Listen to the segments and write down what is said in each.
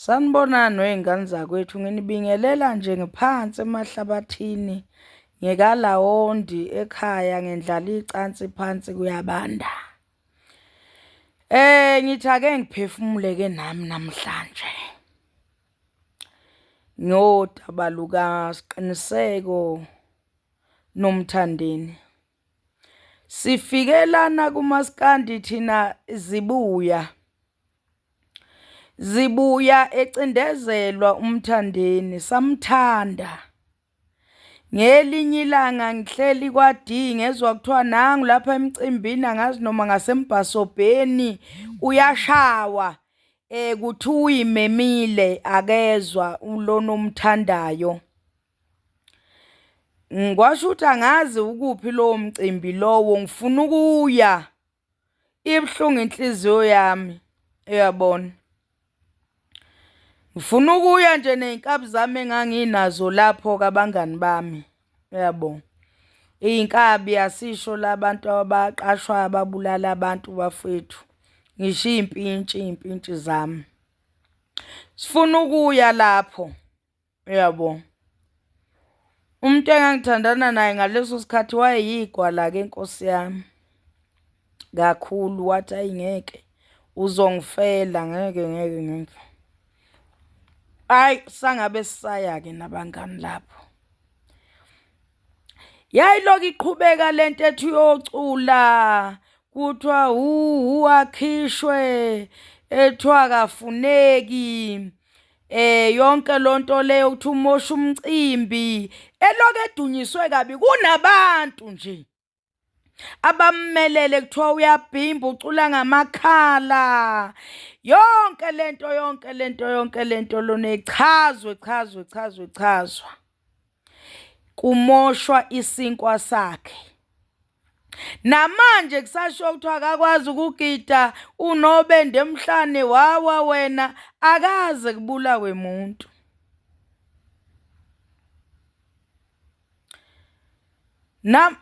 Sanibonani wey'ngane zakwethu, nginibingelela nje ngiphansi emahlabathini ngekalawondi ekhaya ngendlala icansi phansi kuyabanda. Ngithi ake ngiphefumule-ke nami namhlanje ngodaba lukaSiqiniseko noMthandeni. Sifikelana kumaskandi thina Zibuya ecindezelwa uMthandeni, samthanda. Ngelinye ilanga ngihleli kwadinga ngezwa kuthiwa nangu lapha emcimbini, angazi noma ngasembhasobheni uyashawa, kuthiwa uyimemile akezwa lona omthandayo. Ngikwasho ukuthi angazi ukuphi lowo mcimbi lowo, ngifuna ukuya. Ibuhlungu inhliziyo yami, uyabona. Ngifuna ukuya nje ney'nkabi zami enganginazo lapho kabangani bami, uyabo. Iy'nkabi asisho labantu abaqashwayo ababulala abantu bafethu. Ngisho iy'mpintshi zami. Sifuna ukuya lapho, uyabo. Umuntu engangithandana naye ngaleso sikhathi wayeyigwala-ke Nkosi yami. Kakhulu wathi ayi ngeke uzongifela, ngeke. Hayi sangabe sisaya-ke nabangani lapho. Yayiloku iqhubeka lento ethi uyocula, kuthiwa akhishwe, ethiwa akafuneki. Yonke lonto leyo kuthi umosha umcimbi, eloku edunyiswe kabi kunabantu nje abammelele, kuthiwa uyabhimba ucula ngamakhala. Yonke lento lona ichazwa. Kumoshwa isinkwa sakhe. Namanje kusasho kuthiwa akakwazi ukugida, unobende emhlane wawa wena, akaze kubulawe muntu.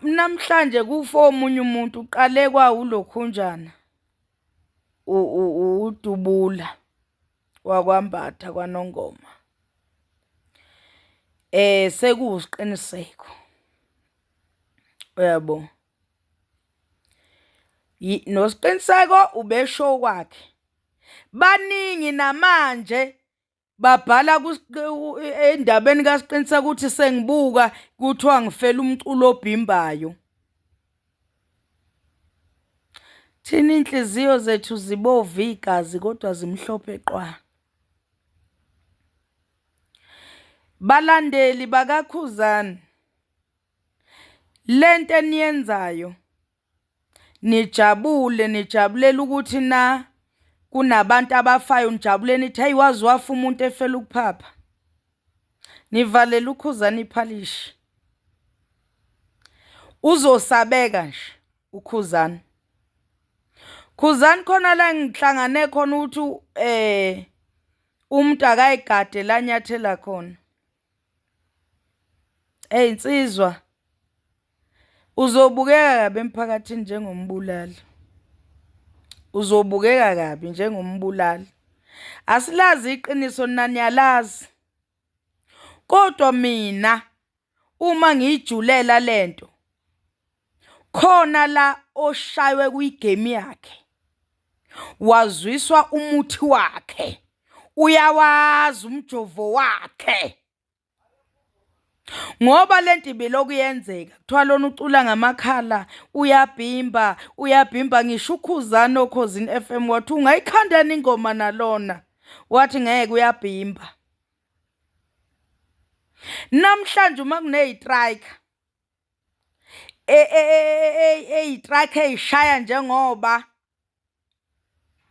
Namhlanje kufa omunye umuntu, uqale kwawulokhunjana uDubula wakwambatha kwaNongoma. Sekuwusiqiniseko, uyabo. Nosiqiniseko ubesho kwakhe. Baningi namanje babhala endabeni kaSiqiniseko ukuthi sengibuka kuthiwa ngifela umculo obhimbayo. Thina inhliziyo zethu zibova igazi kodwa zimhlophe qwa. Balandeli bakaKhuzani, lento eniyenzayo nijabulela ukuthi na kunabantu abafayo, nijabule nithi hey wazi wafa umuntu efela ukuphapha. Nivalela uKhuzani iphalishi. Uzosabeka nje uKhuzani. Khuzani khona la ngihlangane khona ukuthi umuntu akayigade la nyathela khona. Insizwa uzobukeka kabi emphakathini njengombulali. Asilazi iqiniso naniyalazi. Kodwa mina uma ngiyijulela lento, khona la oshaywe kuyigame yakhe, wazwiswa umuthi wakhe, uyawazi umjovo wakhe. Ngoba lento ibeloku yenzeka, kuthiwa lona ucula ngamakhala, uyabhimba. Ngisho uKhuzani oKhosini FM wathi ungayikhandani ingoma nalona, wathi ngeke uyabhimba. Namhlanje uma kuney'trike, ey'trike ey'shaya njengoba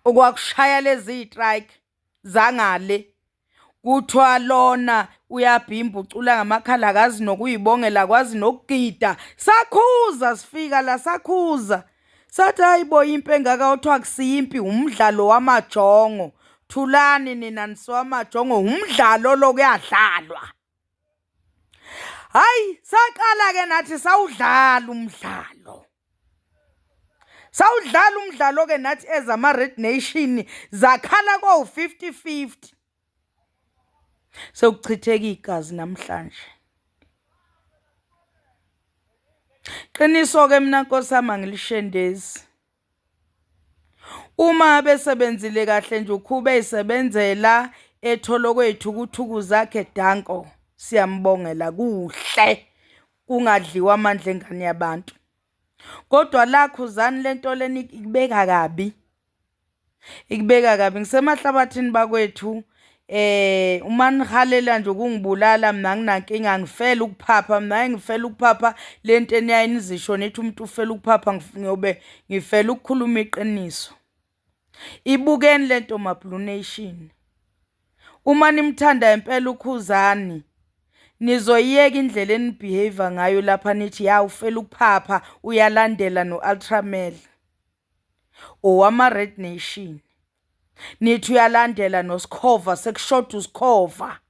okwakushaya lezi y'trike zangale, kuthiwa lona uyabhimba ucula ngamakhala, akazi nokuyibongela, akwazi nokugida. Sakhuza sifika la, sathi hayibo impi engaka, othiwa kusiyimpi, umdlalo wamajongo. Thulani nina nisiwamajongo, umdlalo lo kuyadlalwa. Hayi saqala-ke nathi sawudlala umdlalo. Ke nathi ezama Red Nation zakhala ko 50-50. sekuchitheka igazi namhlanje. Qiniso ke mina Nkosami angilishendezi. Uma besebenzile kahle nje ukhube isebenzela etholo kwethu kuthuku zakhe danko, siyambongela kuhle kungadliwa amandla engane yabantu. Kodwa la Khuzani lento leni ikubeka kabi. Ikubeka kabi ngisemahlabathini bakwethu. Uma nihalela nje ukungibulala mina nginankinga ngifela ukuphapha mina ngifela ukuphapha lento eniyayinizisho nithi umuntu ufela ukuphapha ngiyobe ngifela ukukhuluma iqiniso. Ibukeni lento Blue Nation. Uma nimthanda impela uKhuzani nizoyiyeka indlela enibehave ngayo lapha nithi ya ufela ukuphapha uyalandela no-Ultramel owama Red Nation. Nithi uyalandela noSikhova sekushoda uSikhova.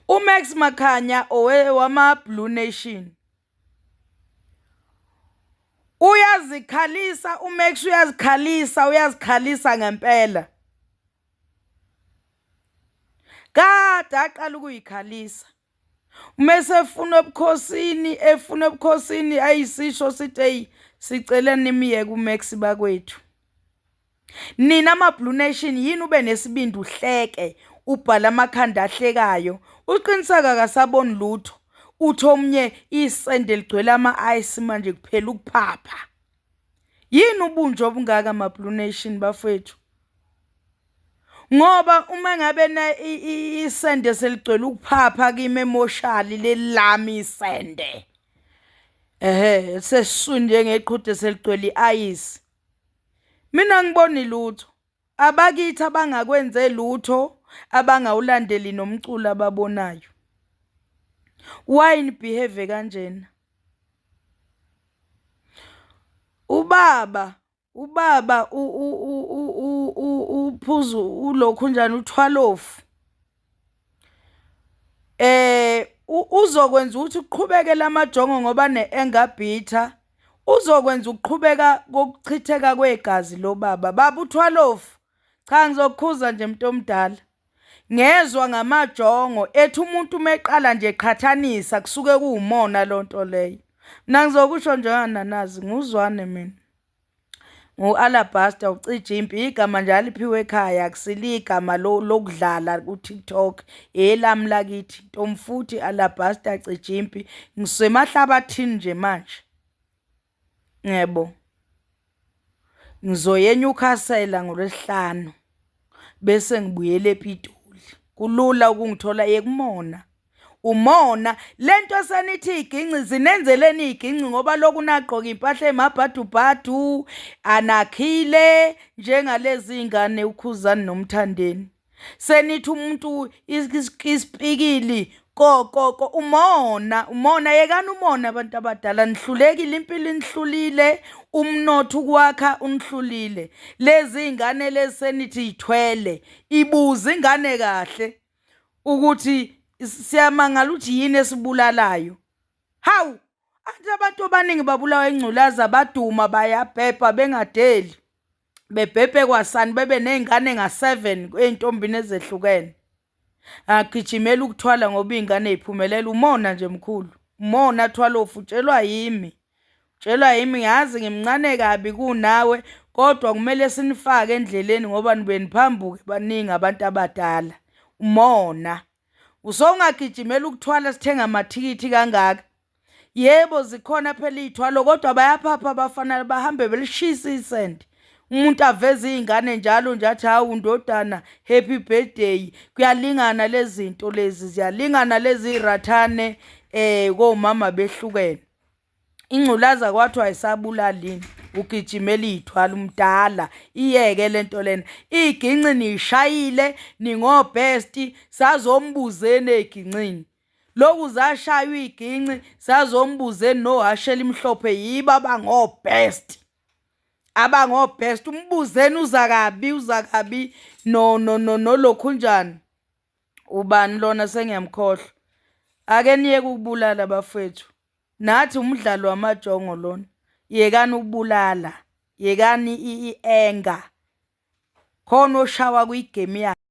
uMax Makhanya owama Blue Nation uyazikhalisa. uMax uyazikhalisa ngempela. Kade aqala ukuyikhalisa. Umese efuna ebukhosini ayisisho sithi hey sicela nimiyeke uMax bakwethu. Nina Blue Nation yini ube nesibindi uhleke ubhala amakhanda ahlekayo uqiniseka kasaboni lutho uthi omnye isende ligcwele ama-ice manje kuphela ukuphapha. Yini ubunje obungaka Blue Nation bafethu? Ngoba uma ngabe na isende seligcwele ukuphapha kimi emotionally lelami isende sesiswini njengeqhude seligcwele ice. Mina ngiboni lutho. Abakithi abangakwenze lutho abangawulandeli nomculo ababonayo. Why nibehave kanjena? Ubaba uphuzu ulokhu njani u12 uzokwenza ukuthi uqhubekela amajongo ngoba neengabitha uzokwenza ukuqhubeka kokuchitheka kwegazi lo baba u12. Cha ngizokukhuza nje umuntu omdala. Ngezwe ngamajongo ethi umuntu meqala nje eqhathanisa kusuke kuwumona lonto leyo. Mina ngizokusho njengana nazi nguzwane mina. Ngu-Alabaster ucijimpi igama nje aliphiwe ekhaya akusiligama lokudlala ku-TikTok elami lakithi Ntomfuthi Alabaster cijimpi ngisemahlabathini nje manje. Yebo. Ngizoya eNewcastle ngoLwesihlanu bese ngibuyele ePitoli. Kulula ukungithola yekumona. Umona lento senithi iginci zinenzeleni iginci ngoba lokhu nagqoka impahla emabhadubhadu anakhile njengalezi ingane uKhuzani noMthandeni. Senithi umuntu isipikili umona yekani umona abantu abadala nihlulekile impilo nihlulile umnotho ukwakha unihlulile. Lezi ingane lezi senithi ithwele ibuza ingane kahle ukuthi siyamangala ukuthi yini esibulalayo. Hawu abantu abaningi babulawa ingculaza baduma bayabhebha bengadeli bebhebhe kwasani bebe nezingane nga7 eintombini ezehlukene. Agijimela ukuthwala ngoba ingane eziphumelela umona nje mkhulu. Umona 12 utshelwa yimi. Utshelwa yimi ngazi ngimncane kabi kunawe kodwa kumele sinifake endleleni ngoba nibe niphambuke baningi abantu abadala. Umona usongagijimela ukuthwala sithenga amathikithi kangaka. Yebo zikhona phela izithwalo kodwa bayaphapha abafana bahambe belishisa isende. Umuntu aveze izingane njalo nje athi hawu ndodana happy birthday. Kuyalingana lezi zinto lezi ziyalingana lezi rathane komama behlukene. Ingculaza kwathi ayisabulali ugijimela izithwala umdala iyeke lento lena. Iginci nishayile ningobest sazombuzeni egincini. Lokhu zashaywa iginci sazombuzeni nohashela imhlophe yibo abangobest. Abangobest umbuzeni uza kabi no lokhu njani ubani lona sengiyamkhohlwa. Ake niyeke ukubulala bafethu. Nathi umdlalo wamajongo lona. Yekani ukubulala, yekani ienga. Khona oshawa kuyigame yakhe.